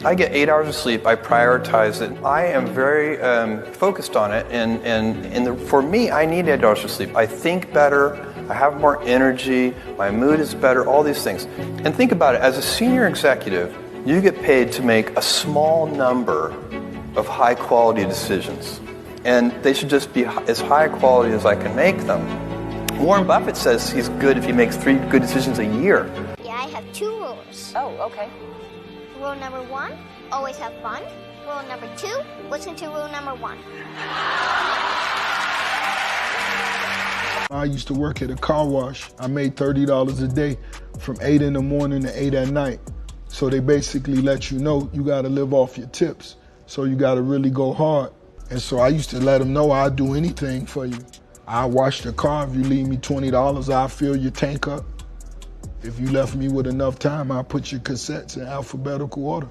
I get 8 hours of sleep. I prioritize it. I am very focused on it, and for me, I need 8 hours of sleep. I think better. I have more energy. My mood is better. All these things. And think about it. As a senior executive, you get paid to make a small number of high-quality decisions, and they should just be as high quality as I can make them. Warren Buffett says he's good if he makes 3 good decisions a year. Yeah, I have 2 rules. Oh, okay. Rule number 1, always have fun. Rule number 2, listen to rule number 1. I used to work at a car wash. I made $30 a day from 8 in the morning to 8 at night. So they basically let you know you gotta live off your tips. So you gotta really go hard. And so I used to let them know I'd do anything for you. I'll wash the car. If you leave me $20, I'll fill your tank up. If you left me with enough time, I'll put your cassettes in alphabetical order.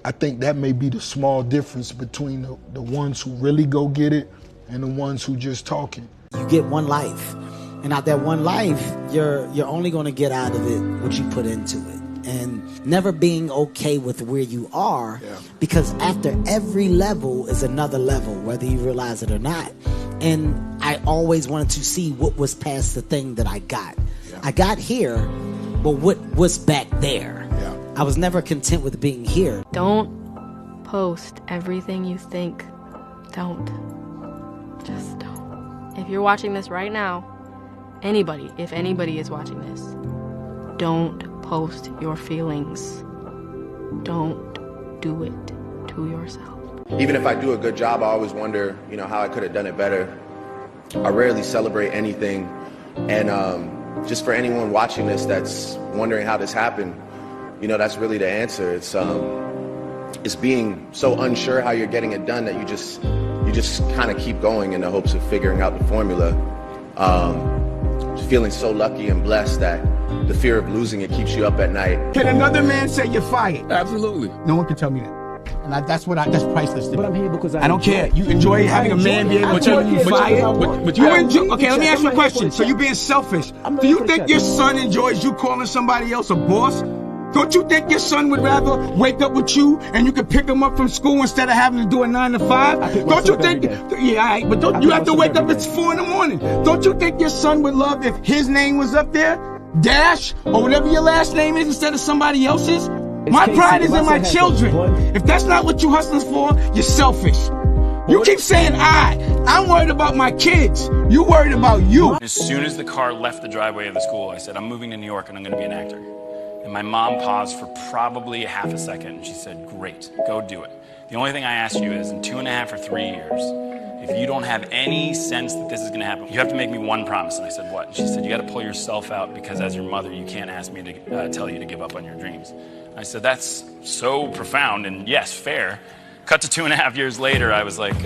I think that may be the small difference between the ones who really go get it and the ones who just talking. You get one life, and out that one life, you're only gonna get out of it what you put into it. And never being okay with where you are, because after every level is another level, whether you realize it or not. And I always wanted to see what was past the thing that I got. I got here, but what was back there? I was never content with being here. Don't post everything you think. Don't. Just don't. If you're watching this right now, if anybody is watching this, don't post your feelings. Don't do it to yourself. Even if I do a good job, I always wonder, how I could have done it better. I rarely celebrate anything. And just for anyone watching this that's wondering how this happened, that's really the answer. It's being so unsure how you're getting it done that you just kind of keep going in the hopes of figuring out the formula. Feeling so lucky and blessed that the fear of losing it keeps you up at night. Can another man say you're fired? Absolutely. No one can tell me that. And that's priceless to me. But I'm here because I don't care. You enjoy having a man be able to tell you fired? Okay, let me ask you a question. So you're being selfish. Do you think your son enjoys you calling somebody else a boss? Don't you think your son would rather wake up with you and you can pick him up from school instead of having to do a 9 to 5? Don't you think? Yeah, all right, but don't you have to wake up at 4 in the morning? Don't you think your son would love if his name was up there, Dash, or whatever your last name is, instead of somebody else's? My pride is in my children. If that's not what you're hustling for, you're selfish. You keep saying I'm worried about my kids. You worried about you. As soon as the car left the driveway of the school, I said, I'm moving to New York and I'm going to be an actor. And my mom paused for probably half a second, and she said, great, go do it. The only thing I ask you is, in 2.5 or 3 years, if you don't have any sense that this is going to happen, you have to make me one promise. And I said, what? And she said, you got to pull yourself out, because as your mother, you can't ask me to tell you to give up on your dreams. I said, that's so profound, and yes, fair. Cut to 2.5 years later, I was like,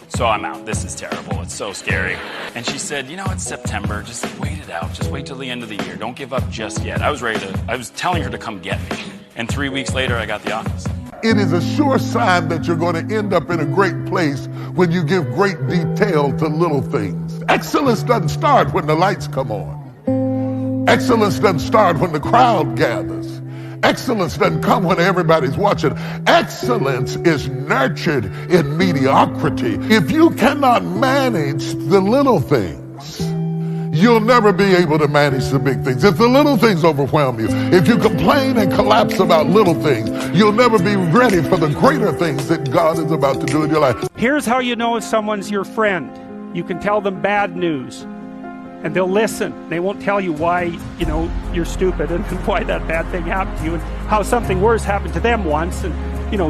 so I'm out. This is terrible. It's so scary. And she said, it's September. Just wait it out. Just wait till the end of the year. Don't give up just yet. I was telling her to come get me. And 3 weeks later, I got the office. It is a sure sign that you're going to end up in a great place when you give great detail to little things. Excellence doesn't start when the lights come on. Excellence doesn't start when the crowd gathers. Excellence doesn't come when everybody's watching. Excellence is nurtured in mediocrity. If you cannot manage the little things, you'll never be able to manage the big things. If the little things overwhelm you, if you complain and collapse about little things, you'll never be ready for the greater things that God is about to do in your life. Here's how you know if someone's your friend. You can tell them bad news, and they'll listen. They won't tell you why, you're stupid and why that bad thing happened to you and how something worse happened to them once and,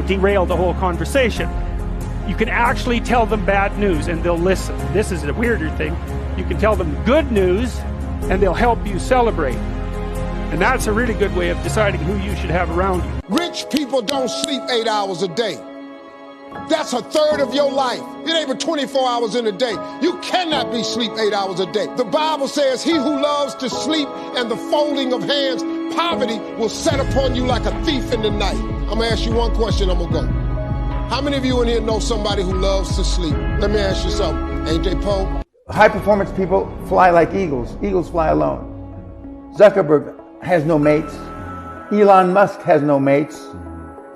derail the whole conversation. You can actually tell them bad news and they'll listen. This is a weirder thing. You can tell them good news and they'll help you celebrate. And that's a really good way of deciding who you should have around you. Rich people don't sleep 8 hours a day. That's a third of your life. It ain't but 24 hours in a day. You cannot be sleep 8 hours a day. The Bible says he who loves to sleep and the folding of hands, poverty will set upon you like a thief in the night. I'm gonna ask you one question, I'm gonna go. How many of you in here know somebody who loves to sleep? Let me ask you something. Ain't they Poe? High performance people fly like eagles. Eagles fly alone. Zuckerberg has no mates. Elon Musk has no mates.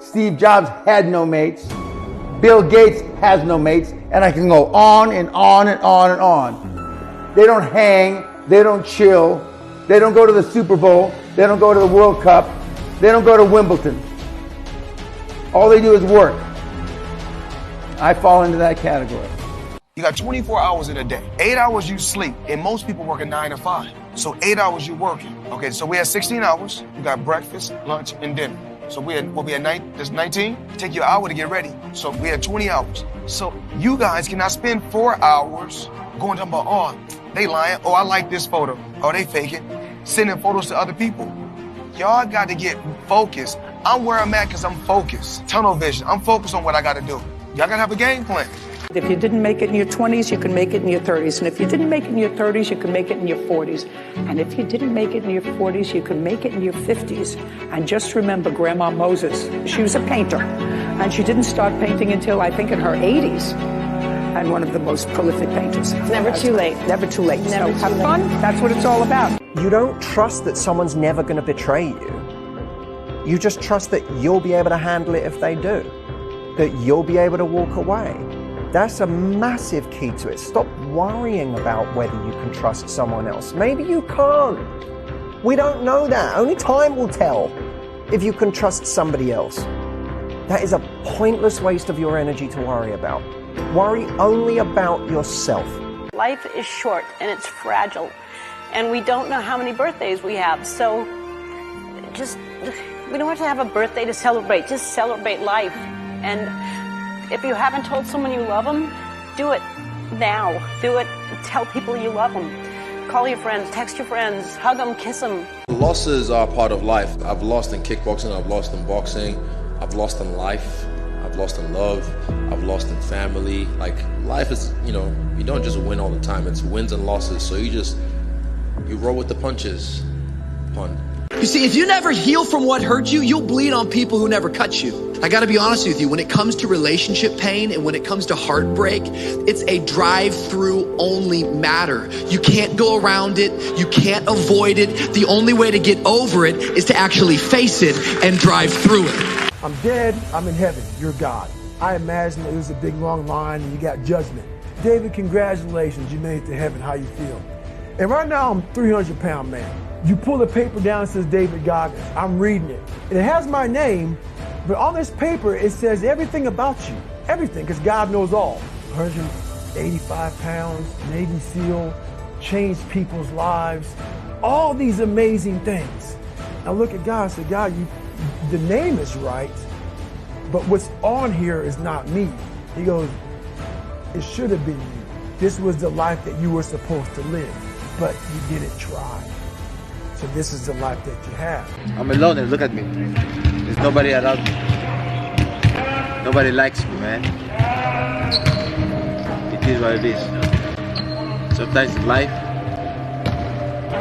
Steve Jobs had no mates. Bill Gates has no mates. And I can go on and on and on and on. They don't hang. They don't chill. They don't go to the Super Bowl. They don't go to the World Cup. They don't go to Wimbledon. All they do is work. I fall into that category. You got 24 hours in a day. 8 hours you sleep, and most people work a 9 to 5. So 8 hours you working. Okay, so we had 16 hours. You got breakfast, lunch, and dinner. So we'll be at night. There's 19. Take you an hour to get ready. So we had 20 hours. So you guys cannot spend 4 hours going talking about, oh, they lying. Oh, I like this photo. Oh, they faking. Sending photos to other people. Y'all got to get focused. I'm where I'm at because I'm focused. Tunnel vision. I'm focused on what I got to do. Y'all got to have a game plan. If you didn't make it in your 20s, you can make it in your 30s. And if you didn't make it in your 30s, you can make it in your 40s. And if you didn't make it in your 40s, you can make it in your 50s. And just remember Grandma Moses. She was a painter. And she didn't start painting until, I think, in her 80s. And one of the most prolific painters. Never too late. Never too late. Never So have too fun. That's what it's all about. You don't trust that someone's never going to betray you. You just trust that you'll be able to handle it if they do. That you'll be able to walk away. That's a massive key to it. Stop worrying about whether you can trust someone else. Maybe you can't. We don't know that. Only time will tell if you can trust somebody else. That is a pointless waste of your energy to worry about. Worry only about yourself. Life is short and it's fragile. And we don't know how many birthdays we have. So we don't have to have a birthday to celebrate. Just celebrate life. And if you haven't told someone you love them, do it now. Do it. Tell people you love them. Call your friends, text your friends, hug them, kiss them. Losses are part of life. I've lost in kickboxing, I've lost in boxing, I've lost in life, I've lost in love, I've lost in family. Like, life is, you don't just win all the time. It's wins and losses. So you roll with the punches. Pun. You see, if you never heal from what hurt you, you'll bleed on people who never cut you. I gotta be honest with you, when it comes to relationship pain and when it comes to heartbreak, it's a drive-through only matter. You can't go around it, you can't avoid it. The only way to get over it is to actually face it and drive through it. I'm dead, I'm in heaven, you're God. I imagine it was a big long line and you got judgment. David, congratulations, you made it to heaven, how you feel? And right now I'm a 300-pound man. You pull the paper down, it says David Goggins. I'm reading it. And it has my name, but on this paper, it says everything about you. Everything, because God knows all. 185 pounds, Navy SEAL, changed people's lives. All these amazing things. I look at God and say, God, the name is right, but what's on here is not me. He goes, it should have been you. This was the life that you were supposed to live, but you didn't try. So this is the life that you have. I'm alone and look at me. There's nobody around me. Nobody likes me, man. It is what it is. Sometimes in life,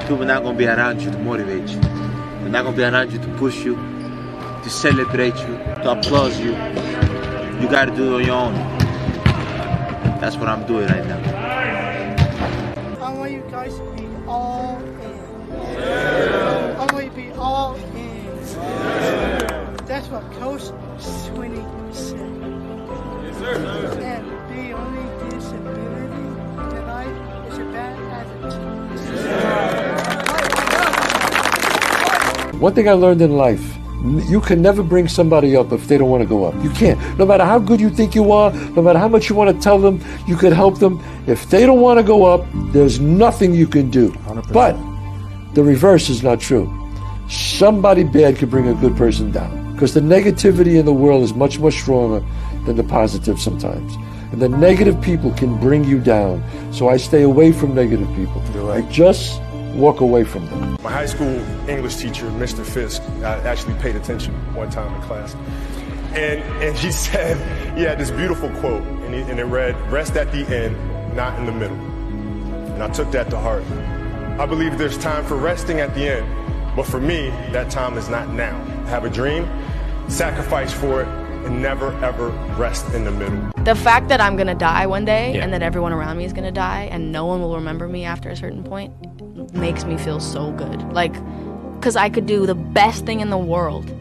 people are not going to be around you to motivate you. They're not going to be around you to push you, to celebrate you, to applaud you. You got to do it on your own. That's what I'm doing right now. I want you guys to be all in. I want you to be all in. That's what Coach Sweeney said. Yes, sir. And the only disability in life is a bad attitude. One thing I learned in life, you can never bring somebody up if they don't want to go up. You can't. No matter how good you think you are, no matter how much you want to tell them, you can help them. If they don't want to go up, there's nothing you can do. 100%. But the reverse is not true. Somebody bad could bring a good person down, because the negativity in the world is much more stronger than the positive sometimes. And the negative people can bring you down. So I stay away from negative people. I just walk away from them. My high school English teacher, Mr. Fisk, I actually paid attention one time in class. And he said, he had this beautiful quote, and it read, "Rest at the end, not in the middle." And I took that to heart. I believe there's time for resting at the end, but for me, that time is not now. I have a dream, sacrifice for it, and never ever rest in the middle. The fact that I'm gonna die one day and that everyone around me is gonna die and no one will remember me after a certain point makes me feel so good. Like, because I could do the best thing in the world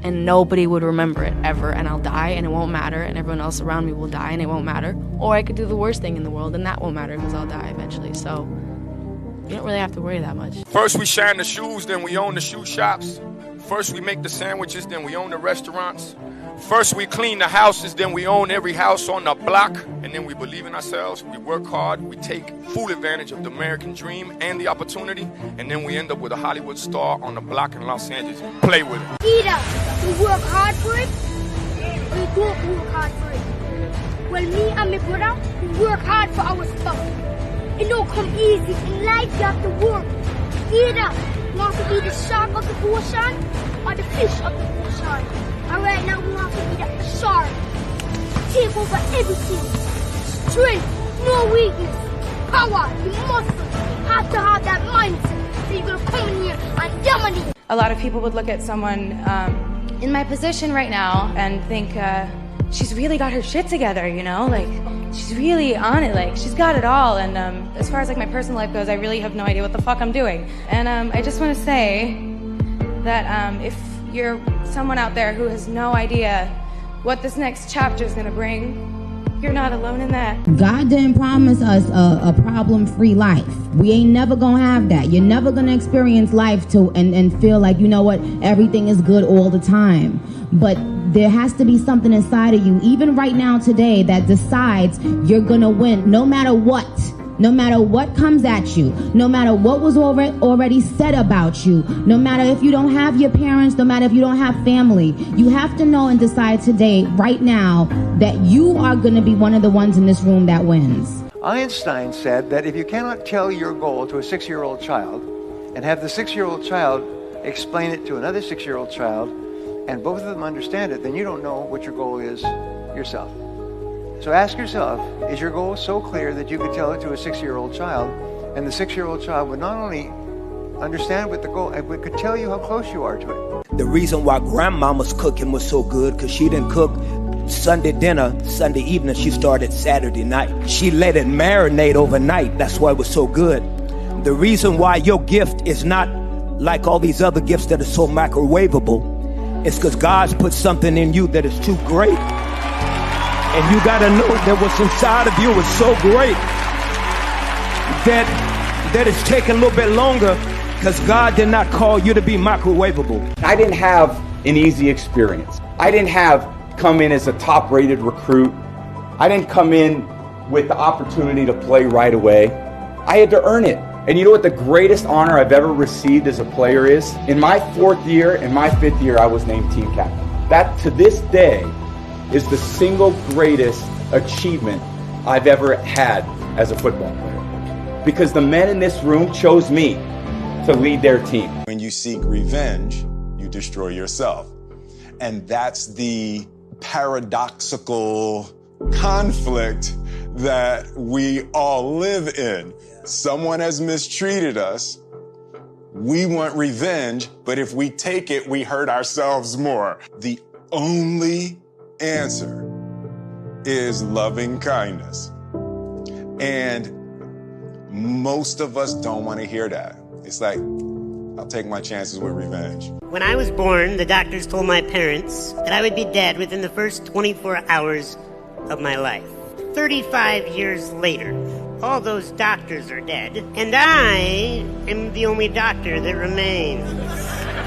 and nobody would remember it ever, and I'll die and it won't matter, and everyone else around me will die and it won't matter. Or I could do the worst thing in the world and that won't matter because I'll die eventually. So you don't really have to worry that much. First we shine the shoes, then we own the shoe shops. First we make the sandwiches, then we own the restaurants. First we clean the houses, then we own every house on the block. And then we believe in ourselves, we work hard, we take full advantage of the American dream and the opportunity. And then we end up with a Hollywood star on the block in Los Angeles. Play with it. Either you work hard for it, or you don't work hard for it. Well, me and my brother, we work hard for our stuff. It don't come easy. In life, you have to work. Either you want to be the shark of the ocean or the fish of the ocean. And right now, we want to be the shark. Take over everything. Strength, no weakness. Power, the muscle. You have to have that mindset. So you're going to come in here and dominate. A lot of people would look at someone in my position right now and think, she's really got her shit together, you know? Like, she's really on it, like, she's got it all. And as far as, like, my personal life goes, I really have no idea what the fuck I'm doing. And I just want to say that if you're someone out there who has no idea what this next chapter is going to bring, you're not alone in that. God didn't promise us a problem-free life. We ain't never gonna have that. You're never gonna experience life and feel like, you know what, everything is good all the time. But there has to be something inside of you, even right now today, that decides you're gonna win no matter what. No matter what comes at you, no matter what was already said about you, no matter if you don't have your parents, no matter if you don't have family, you have to know and decide today, right now, that you are going to be one of the ones in this room that wins. Einstein said that if you cannot tell your goal to a 6-year-old child and have the 6-year-old child explain it to another 6-year-old child and both of them understand it, then you don't know what your goal is yourself. So ask yourself, is your goal so clear that you could tell it to a 6-year-old child, and the 6-year-old child would not only understand what the goal, but could tell you how close you are to it? The reason why grandmama's cooking was so good, because she didn't cook Sunday dinner, Sunday evening, she started Saturday night. She let it marinate overnight, that's why it was so good. The reason why your gift is not like all these other gifts that are so microwavable is because God's put something in you that is too great. And you gotta know that what's inside of you is so great that it's taking a little bit longer because God did not call you to be microwavable. I didn't have an easy experience. I didn't come in as a top-rated recruit. I didn't come in with the opportunity to play right away. I had to earn it. And you know what the greatest honor I've ever received as a player is? In my 4th year and my 5th year, I was named team captain. That, to this day, is the single greatest achievement I've ever had as a football player. Because the men in this room chose me to lead their team. When you seek revenge, you destroy yourself. And that's the paradoxical conflict that we all live in. Someone has mistreated us. We want revenge, but if we take it, we hurt ourselves more. The only answer is loving kindness. And most of us don't want to hear that. It's like, I'll take my chances with revenge. When I was born, the doctors told my parents that I would be dead within the first 24 hours of my life. 35 years later, all those doctors are dead, and I am the only doctor that remains.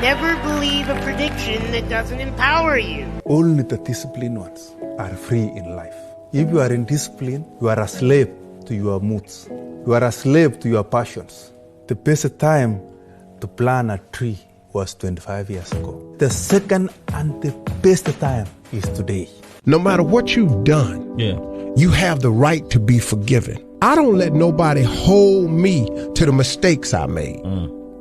Never believe a prediction that doesn't empower you. Only the disciplined ones are free in life. If you are in discipline, you are a slave to your moods. You are a slave to your passions. The best time to plant a tree was 25 years ago. The second and the best time is today. No matter what you've done, you have the right to be forgiven. I don't let nobody hold me to the mistakes I made.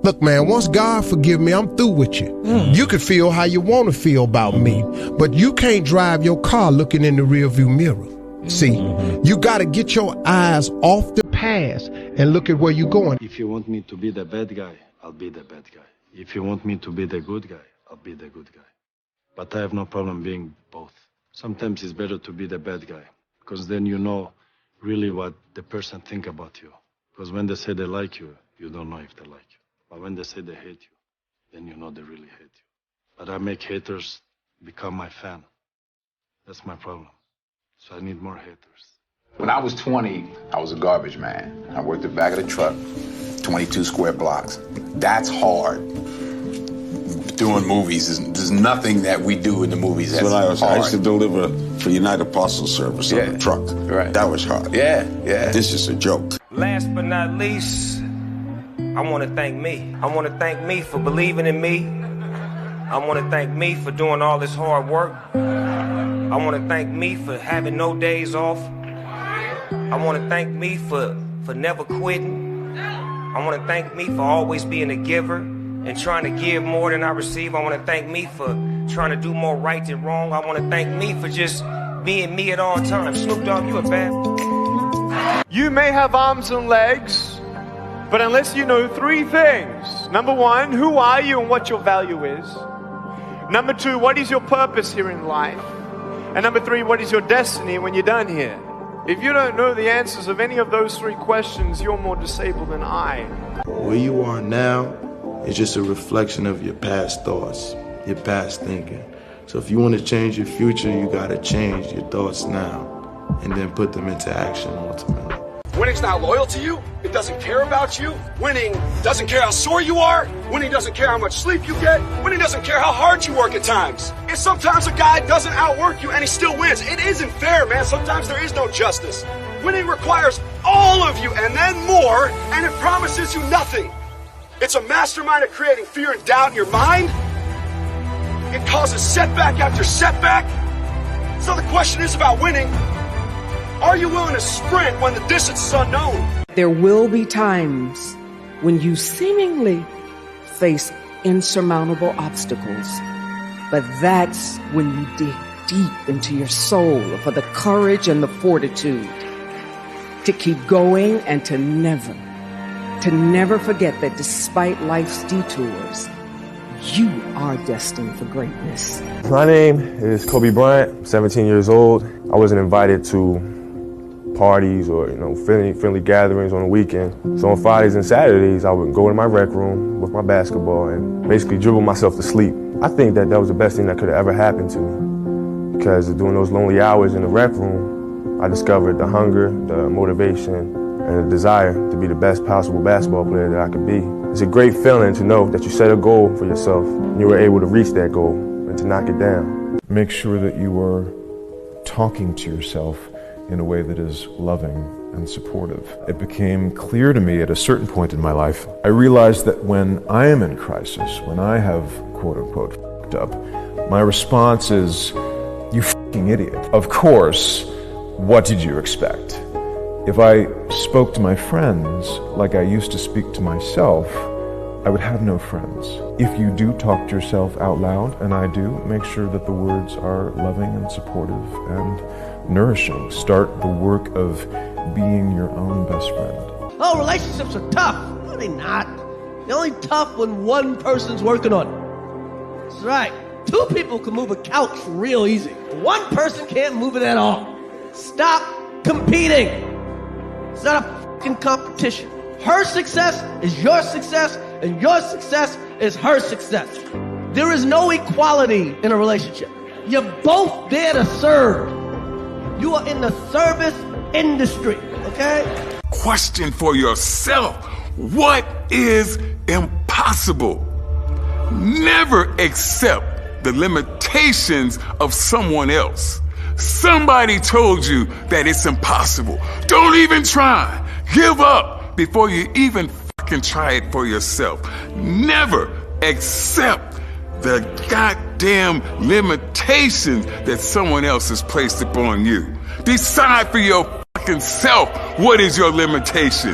Look, man, once God forgive me, I'm through with you. You can feel how you want to feel about me, but you can't drive your car looking in the rearview mirror. See, you got to get your eyes off the past and look at where you're going. If you want me to be the bad guy, I'll be the bad guy. If you want me to be the good guy, I'll be the good guy. But I have no problem being both. Sometimes it's better to be the bad guy, because then you know really what the person think about you. Because when they say they like you, you don't know if they like you. But when they say they hate you, then you know they really hate you. but I make haters become my fan. That's my problem. So I need more haters. When I was 20, I was a garbage man. I worked the back of the truck, 22 square blocks. That's hard. Doing movies, there's nothing that we do in the movies that's hard. I used to deliver for United Parcel Service on a truck. Right. That was hard. Yeah. This is a joke. Last but not least, I want to thank me. I want to thank me for believing in me. I want to thank me for doing all this hard work. I want to thank me for having no days off. I want to thank me for never quitting. I want to thank me for always being a giver and trying to give more than I receive. I want to thank me for trying to do more right than wrong. I want to thank me for just being me at all times. Snoop Dogg, you a bad. You may have arms and legs, but unless you know three things. Number one, who are you and what your value is? Number two, what is your purpose here in life? And number three, what is your destiny when you're done here? If you don't know the answers of any of those three questions, you're more disabled than I. Where you are now is just a reflection of your past thoughts, your past thinking. So if you want to change your future, you got to change your thoughts now and then put them into action ultimately. Winning's not loyal to you. It doesn't care about you. Winning doesn't care how sore you are. Winning doesn't care how much sleep you get. Winning doesn't care how hard you work at times. And sometimes a guy doesn't outwork you and he still wins. It isn't fair, man. Sometimes there is no justice. Winning requires all of you and then more, and it promises you nothing. It's a mastermind of creating fear and doubt in your mind. It causes setback after setback. So the question is about winning. Are you willing to sprint when the distance is unknown? There will be times when you seemingly face insurmountable obstacles, but that's when you dig deep into your soul for the courage and the fortitude to keep going and to never forget that despite life's detours, you are destined for greatness. My name is Kobe Bryant. I'm 17 years old. I wasn't invited to parties or friendly gatherings on the weekend. So on Fridays and Saturdays, I would go in my rec room with my basketball and basically dribble myself to sleep. I think that was the best thing that could have ever happened to me, because during those lonely hours in the rec room, I discovered the hunger, the motivation, and the desire to be the best possible basketball player that I could be. It's a great feeling to know that you set a goal for yourself and you were able to reach that goal and to knock it down. Make sure that you are talking to yourself in a way that is loving and supportive. It became clear to me at a certain point in my life, I realized that when I am in crisis, when I have quote unquote f***ed up, my response is, you f***ing idiot. Of course, what did you expect? If I spoke to my friends like I used to speak to myself, I would have no friends. If you do talk to yourself out loud, and I do, make sure that the words are loving and supportive and nourishing. Start the work of being your own best friend. Oh, relationships are tough. No, they're not. They're only tough when one person's working on it. That's right. Two people can move a couch real easy. One person can't move it at all. Stop competing. It's not a fucking competition. Her success is your success, and your success is her success. There is no equality in a relationship. You're both there to serve. You are in the service industry, okay? Question for yourself. What is impossible? Never accept the limitations of someone else. Somebody told you that it's impossible. Don't even try. Give up before you even fucking try it for yourself. Never accept the goddamn limitations that someone else has placed upon you. Decide for your fucking self what is your limitation.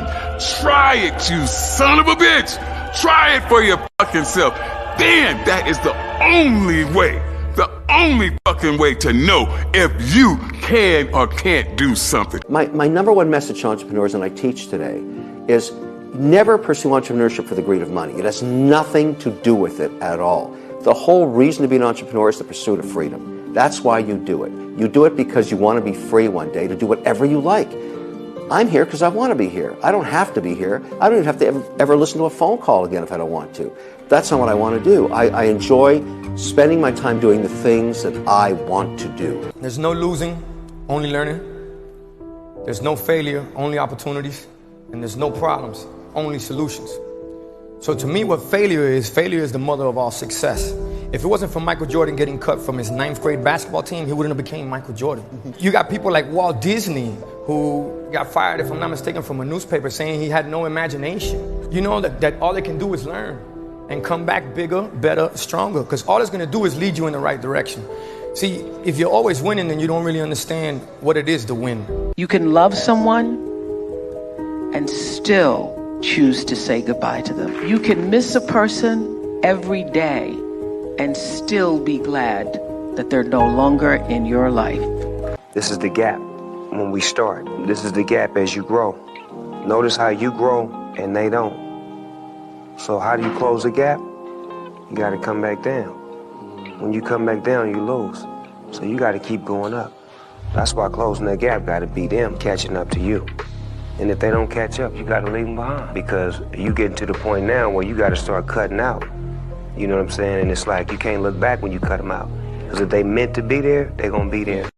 Try it, you son of a bitch. Try it for your fucking self. Then that is the only fucking way to know if you can or can't do something. My number one message to entrepreneurs, and I teach today, is never pursue entrepreneurship for the greed of money. It has nothing to do with it at all. The whole reason to be an entrepreneur is the pursuit of freedom. That's why you do it. You do it because you want to be free one day to do whatever you like. I'm here because I want to be here. I don't have to be here. I don't even have to ever listen to a phone call again if I don't want to. That's not what I want to do. I enjoy spending my time doing the things that I want to do. There's no losing, only learning. There's no failure, only opportunities. And there's no problems, only solutions. So to me, what failure is the mother of all success. If it wasn't for Michael Jordan getting cut from his 9th grade basketball team, he wouldn't have became Michael Jordan. You got people like Walt Disney, who got fired, if I'm not mistaken, from a newspaper saying he had no imagination. You know that all they can do is learn and come back bigger, better, stronger, because all it's going to do is lead you in the right direction. See, if you're always winning, then you don't really understand what it is to win. You can love someone and still choose to say goodbye to them. You can miss a person every day and still be glad that they're no longer in your life. This is the gap when we start. This is the gap as you grow. Notice how you grow and they don't. So how do you close the gap? You got to come back down. When you come back down, you lose. So you got to keep going up. That's why closing that gap got to be them catching up to you. And if they don't catch up, you got to leave them behind, because you getting to the point now where you got to start cutting out. You know what I'm saying? And it's like you can't look back when you cut them out, because if they meant to be there, they're going to be there.